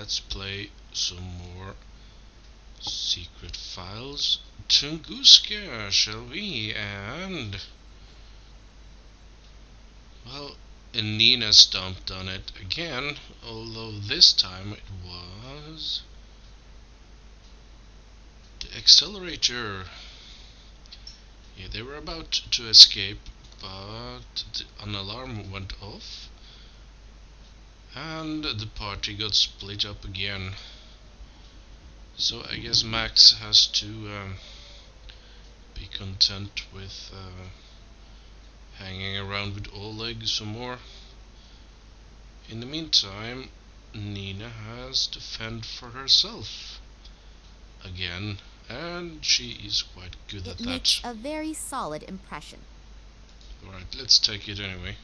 let's play some more Secret Files Tunguska, shall we? And well, Nina stomped on it again, although this time it was the accelerator. Yeah, they were about to escape, but an alarm went off and the party got split up again. So I guess Max has to be content with hanging around with Oleg some more. In the meantime, Nina has to fend for herself again, and she is quite good at It that. makes a very solid impression. Alright, let's take it anyway.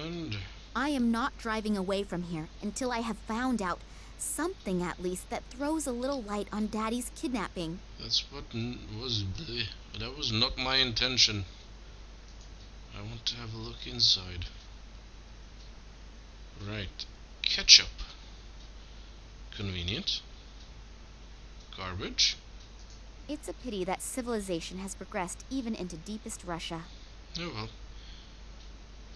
And I am not driving away from here until I have found out something at least that throws a little light on Daddy's kidnapping. that's what was bleh. That was not my intention. I want to have a look inside. Right, ketchup. Convenient. Garbage. It's a pity that civilization has progressed even into deepest Russia. Oh well.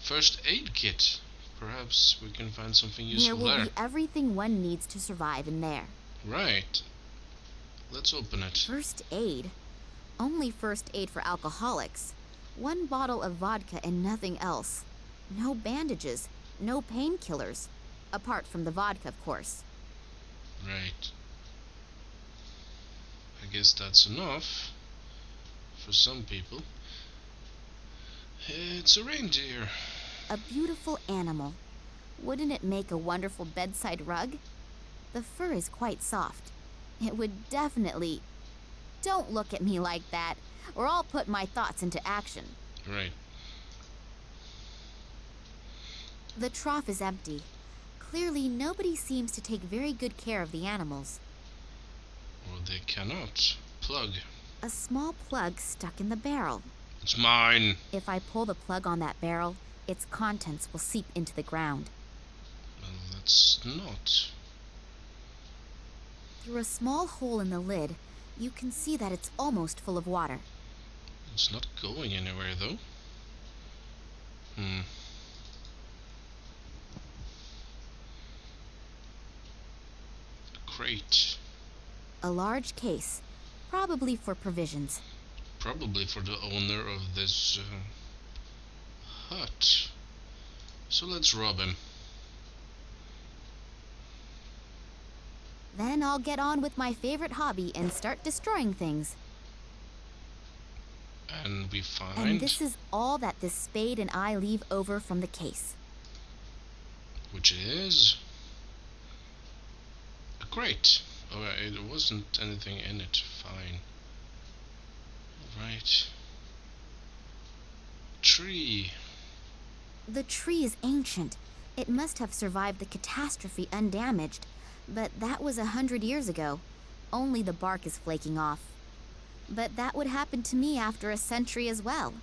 First aid kit. Perhaps we can find something There useful will there. be everything one needs to survive in there. Right. Let's open it. First aid? Only first aid for alcoholics. 1 bottle of vodka and nothing else. No bandages, no painkillers. Apart from the vodka, of course. Right. I guess that's enough for some people. It's a reindeer. A beautiful animal. Wouldn't it make a wonderful bedside rug? The fur is quite soft. It would definitely... Don't look at me like that, or I'll put my thoughts into action. Right. The trough is empty. Clearly, nobody seems to take very good care of the animals. Or they cannot. Plug. A small plug stuck in the barrel. It's mine. If I pull the plug on that barrel, its contents will seep into the ground. Well, that's not. Through a small hole in the lid, you can see that it's almost full of water. It's not going anywhere though. Crate. A large case, probably for provisions. Probably for the owner of this hut. So let's rob him. Then I'll get on with my favorite hobby and start destroying things. And we find... And this is all that this spade and I leave over from the case. which is... a crate. Oh, it wasn't anything in it. Fine. Right. Tree. The tree is ancient. It must have survived the catastrophe undamaged. But that was 100 years ago. Only the bark is flaking off. But that would happen to me after a century as well.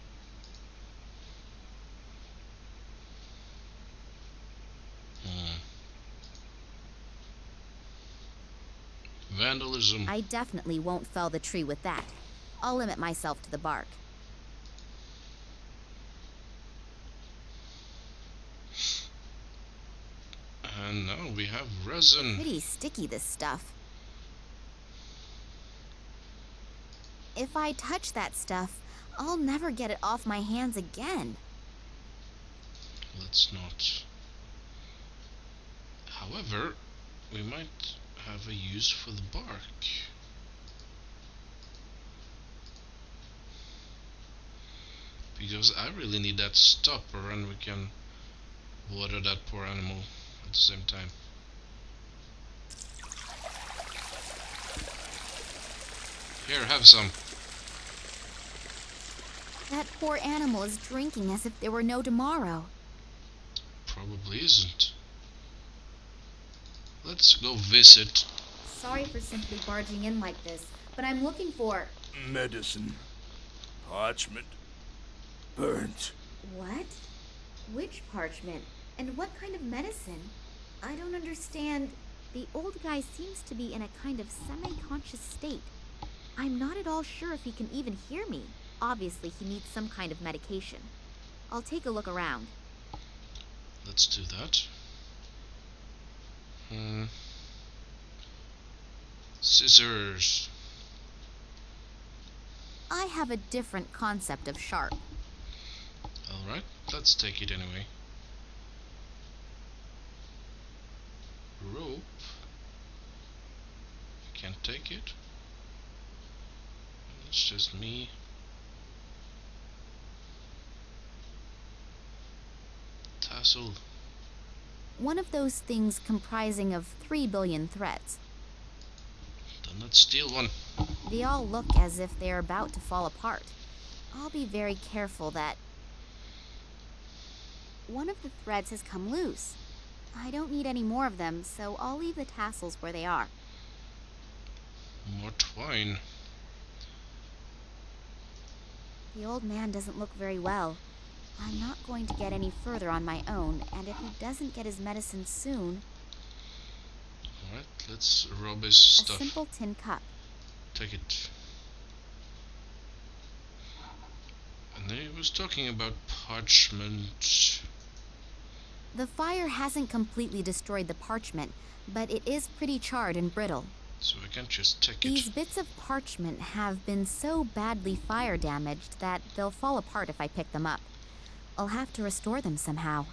Vandalism. I definitely won't fell the tree with that. I'll limit myself to the bark. And now we have resin. Pretty sticky, this stuff. If I touch that stuff, I'll never get it off my hands again. Let's not. However, we might have a use for the bark. Because I really need that stopper, and we can water that poor animal at the same time. Here, have some. That poor animal is drinking as if there were no tomorrow. Probably isn't. Let's go visit. Sorry for simply barging in like this, but I'm looking for... Medicine. Parchment. Burnt. What? Which parchment? And what kind of medicine? I don't understand. The old guy seems to be in a kind of semi-conscious state. I'm not at all sure if he can even hear me. Obviously, he needs some kind of medication. I'll take a look around. Let's do that. Scissors. I have a different concept of sharp. Alright, let's take it anyway. Rope. I can't take it. It's just me. Tassel. One of those things comprising of 3 billion threads. Do not steal one. They all look as if they're about to fall apart. I'll be very careful that... One of the threads has come loose. I don't need any more of them, so I'll leave the tassels where they are. More twine. The old man doesn't look very well. I'm not going to get any further on my own, and if he doesn't get his medicine soon... Alright, let's rob his A stuff. simple tin cup. Take it. And then he was talking about parchment. The fire hasn't completely destroyed the parchment, but it is pretty charred and brittle. So I can't just take These it. bits of parchment have been so badly fire damaged that they'll fall apart if I pick them up. I'll have to restore them somehow.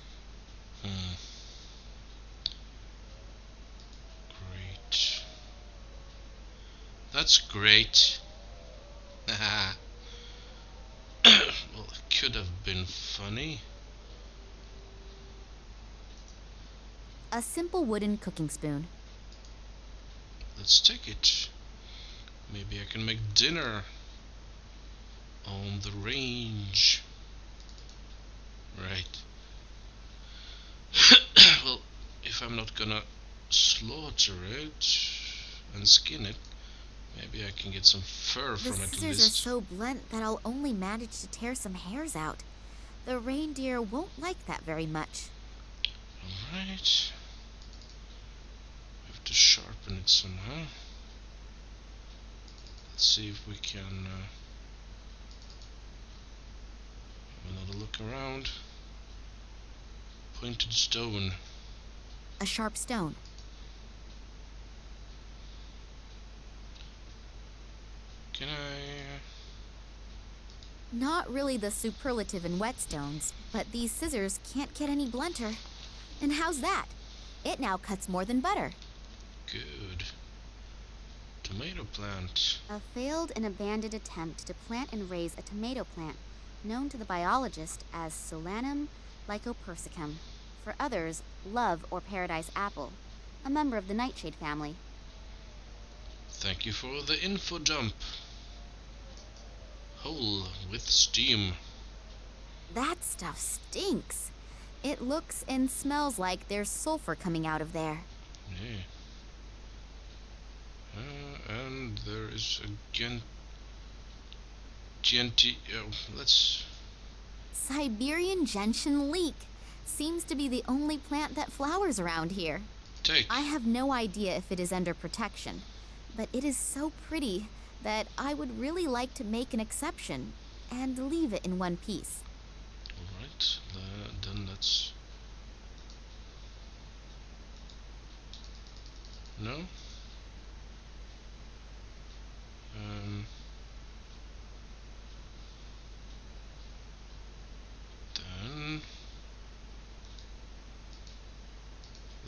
Great. That's great. Well, it could have been funny. A simple wooden cooking spoon. Let's take it. Maybe I can make dinner on the range. Right. Well, if I'm not gonna slaughter it and skin it, maybe I can get some fur The from it at scissors are least. so blunt that I'll only manage to tear some hairs out. The reindeer won't like that very much. Alright. We have to sharpen it somehow. Let's see if we can have another look around. Pointed stone. A sharp stone. Can I... Not really the superlative in whetstones, but these scissors can't get any blunter. And how's that? It now cuts more than butter. Good. Tomato plant. A failed and abandoned attempt to plant and raise a tomato plant, known to the biologist as Solanum lycopersicum. For others, love or paradise apple, a member of the nightshade family. Thank you for the info dump. Hole with steam. That stuff stinks. It looks and smells like there's sulfur coming out of there. Yeah. And there is again GNT. Let's... Siberian gentian leek. Seems to be the only plant that flowers around here. take. I have no idea if it is under protection, but it is so pretty that I would really like to make an exception and leave it in one piece. Alright, then let's... No? Then...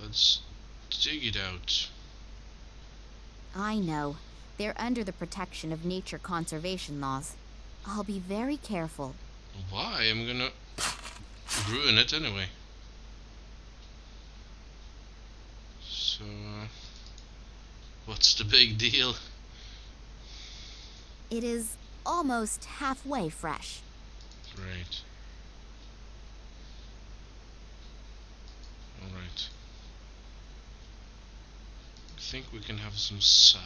Let's dig it out. I know. They're under the protection of nature conservation laws. I'll be very careful. Why? I'm gonna ruin it anyway. So, what's the big deal? It is almost halfway fresh. Great. Alright. I think we can have some sap.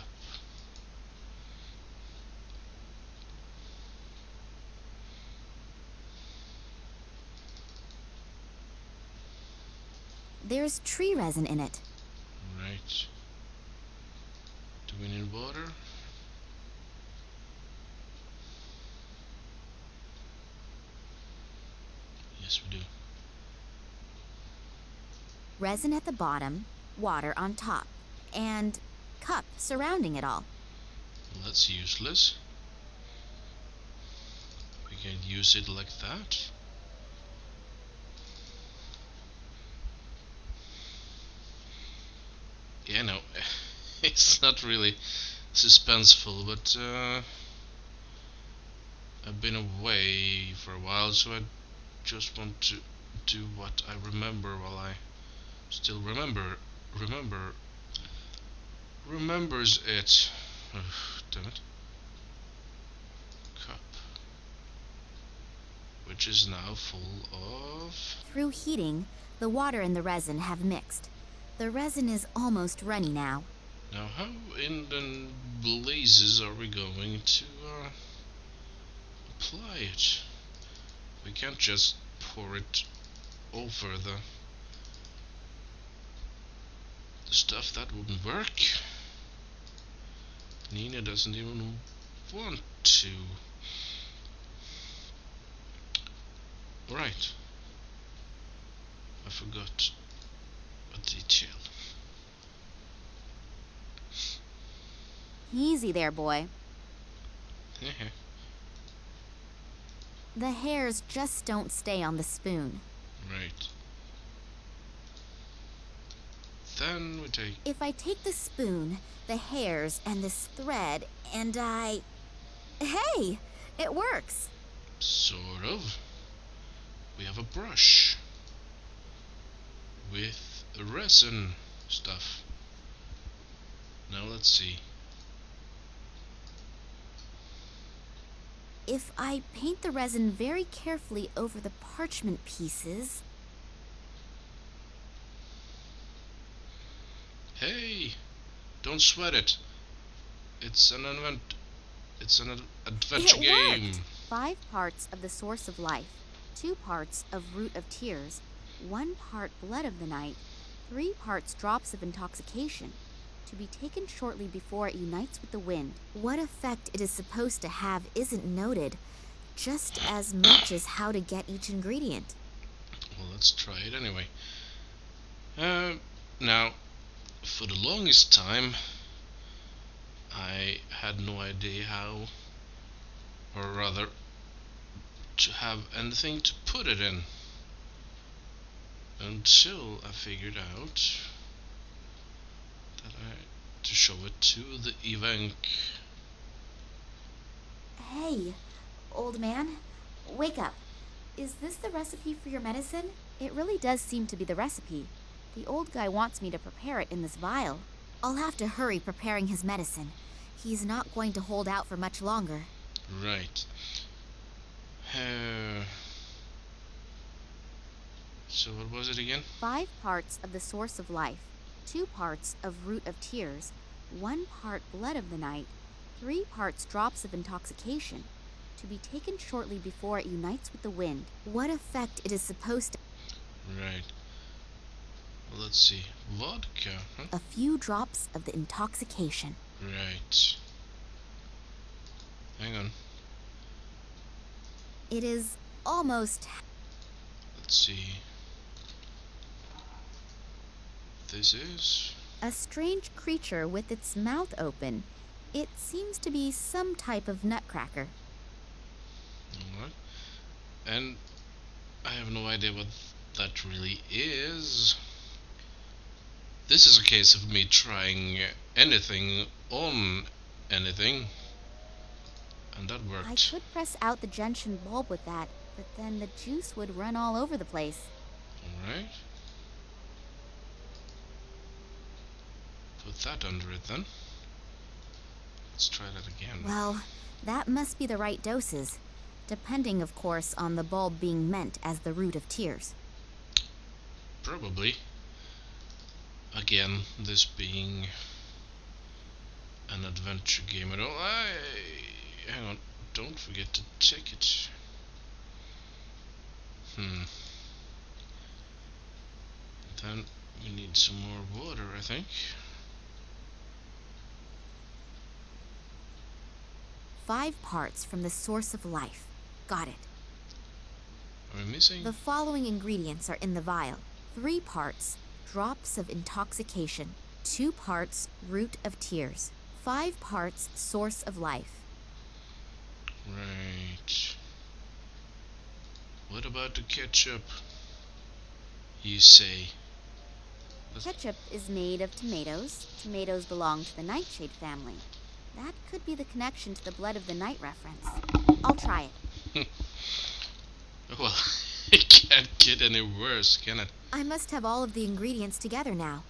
There's tree resin in it. Right. Do we need water? Yes, we do. Resin at the bottom, water on top, and cup surrounding it all. Well, that's useless. We can use it like that. Yeah, no, it's not really suspenseful, but I've been away for a while, so I just want to do what I remember while I still remembers it. Ugh, damn it. Cup, which is now full of. Through heating, the water and the resin have mixed. The resin is almost runny now. Now, how in the blazes are we going to apply it? We can't just pour it over the stuff. That wouldn't work. Nina doesn't even want to. Right. I forgot a detail. Easy there, boy. The hairs just don't stay on the spoon. Right. Then we take. If I take the spoon, the hairs, and this thread, and I... Hey! It works! Sort of. We have a brush with resin stuff. Now let's see. If I paint the resin very carefully over the parchment pieces... Hey! Don't sweat it. It's an adventure It game. worked! 5 parts of the source of life, 2 parts of root of tears, 1 part blood of the night, 3 parts drops of intoxication, to be taken shortly before it unites with the wind. What effect it is supposed to have isn't noted, just as much as how to get each ingredient. Well, let's try it anyway. Now, for the longest time, I had no idea how, or rather, to have anything to put it in, until I figured out that I had to show it to the event. Hey, old man, wake up. Is this the recipe for your medicine? It really does seem to be the recipe. The old guy wants me to prepare it in this vial. I'll have to hurry preparing his medicine. He's not going to hold out for much longer. Right. So what was it again? 5 parts of the source of life, 2 parts of root of tears, 1 part blood of the night, 3 parts drops of intoxication, to be taken shortly before it unites with the wind. What effect it is supposed to... Right. Well, let's see. Vodka, huh? A few drops of the intoxication. Right. Hang on. It is almost... Let's see. This is... a strange creature with its mouth open. It seems to be some type of nutcracker. Alright. And I have no idea what that really is. This is a case of me trying anything on anything. And that worked. I could press out the gentian bulb with that, but then the juice would run all over the place. Alright. Put that under it then. Let's try that again. Well, that must be the right doses, depending, of course, on the bulb being meant as the root of tears. Probably. Again, this being an adventure game at all. Hang on, don't forget to check it. Then We need some more water, I think. 5 parts from the source of life. Got it. Are we missing? The following ingredients are in the vial. 3 parts, drops of intoxication. 2 parts, root of tears. 5 parts, source of life. Right. What about the ketchup? You say. Ketchup is made of tomatoes. Tomatoes belong to the nightshade family. That could be the connection to the blood of the night reference. I'll try it. Well, it can't get any worse, can it? I must have all of the ingredients together now.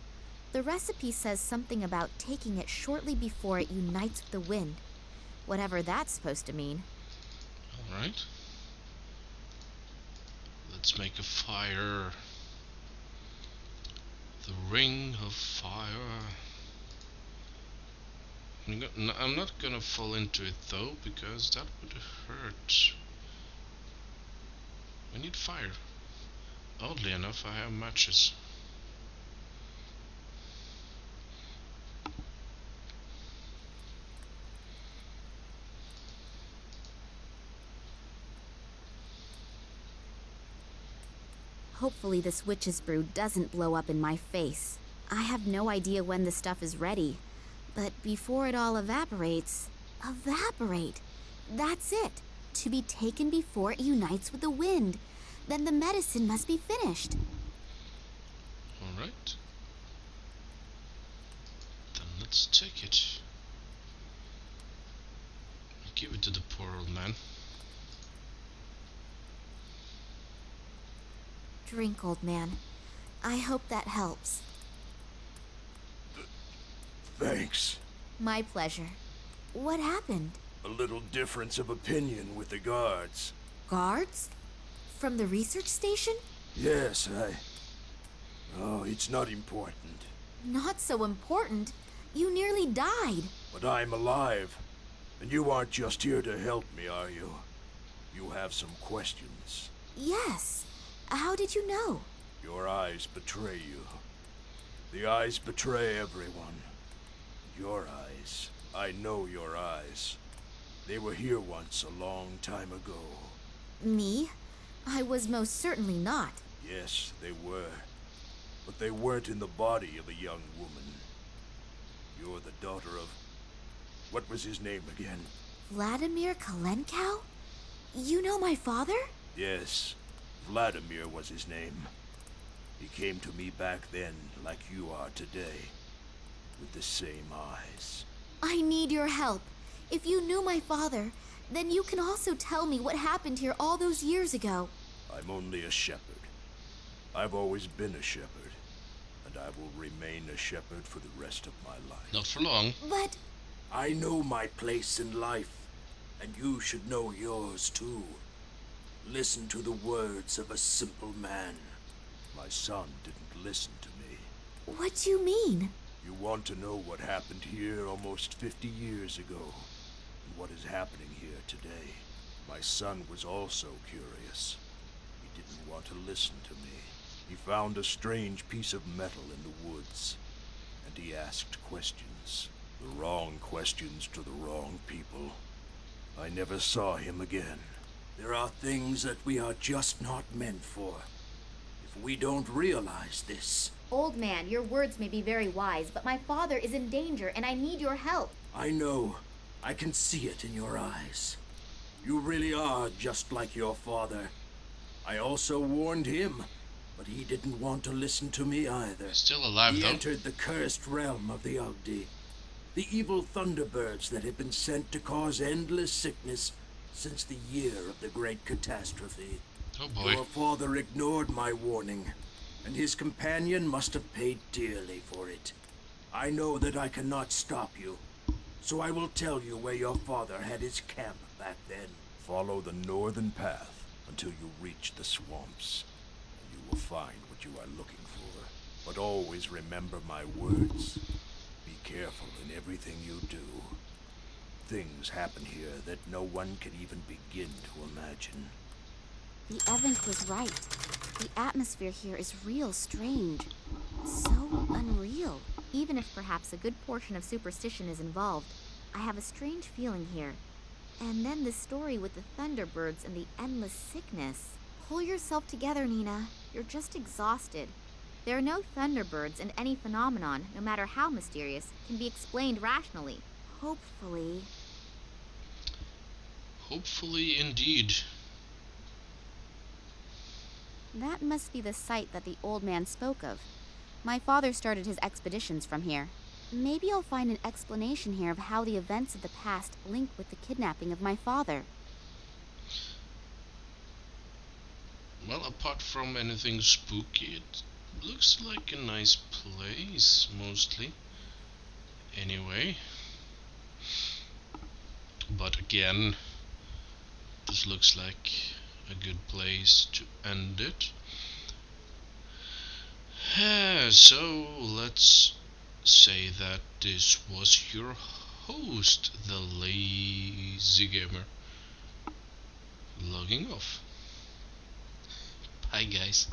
The recipe says something about taking it shortly before it unites with the wind. Whatever that's supposed to mean. Alright. Let's make a fire. The ring of fire. I'm not gonna fall into it though, because that would hurt. We need fire. Oddly enough, I have matches. Hopefully this witch's brew doesn't blow up in my face. I have no idea when the stuff is ready. But before it all evaporates... Evaporate! That's it! To be taken before it unites with the wind. Then the medicine must be finished. Alright. Then let's take it. Give it to the poor old man. Drink, old man. I hope that helps. Thanks. My pleasure. What happened? A little difference of opinion with the guards. Guards? From the research station? Yes, Oh, it's not important. Not so important. You nearly died. But I'm alive. And you aren't just here to help me, are you? You have some questions. Yes. How did you know? Your eyes betray you. The eyes betray everyone. Your eyes. I know your eyes. They were here once a long time ago. Me? I was most certainly not. Yes, they were. But they weren't in the body of a young woman. You're the daughter of... What was his name again? Vladimir Kalenkow? You know my father? Yes, Vladimir was his name. He came to me back then like you are today. With the same eyes. I need your help. If you knew my father, then you can also tell me what happened here all those years ago. I'm only a shepherd. I've always been a shepherd. And I will remain a shepherd for the rest of my life. Not for long. But... I know my place in life. And you should know yours too. Listen to the words of a simple man. My son didn't listen to me. what do you mean? You want to know what happened here almost 50 years ago, and what is happening here today. My son was also curious. He didn't want to listen to me. He found a strange piece of metal in the woods, and he asked questions. The wrong questions to the wrong people. I never saw him again. There are things that we are just not meant for. If we don't realize this... Old man, your words may be very wise, but my father is in danger and I need your help. I know. I can see it in your eyes. You really are just like your father. I also warned him, but he didn't want to listen to me either. Still alive, He though. entered the cursed realm of the Ogdi. The evil thunderbirds that had been sent to cause endless sickness since the year of the great catastrophe. Oh boy. Your father ignored my warning, and his companion must have paid dearly for it. I know that I cannot stop you, so I will tell you where your father had his camp back then. Follow the northern path until you reach the swamps, and you will find what you are looking for. But always remember my words. Be careful in everything you do. Things happen here that no one can even begin to imagine. The Evank was right. The atmosphere here is real strange. So unreal. Even if perhaps a good portion of superstition is involved, I have a strange feeling here. And then the story with the thunderbirds and the endless sickness. Pull yourself together, Nina. You're just exhausted. There are no thunderbirds, and any phenomenon, no matter how mysterious, can be explained rationally. Hopefully. Hopefully, indeed. That must be the site that the old man spoke of. My father started his expeditions from here. Maybe I'll find an explanation here of how the events of the past link with the kidnapping of my father. Well, apart from anything spooky, it looks like a nice place, mostly. Anyway. But again, this looks like a good place to end it. So let's say that this was your host, the Lazy Gamer, logging off. Bye, guys.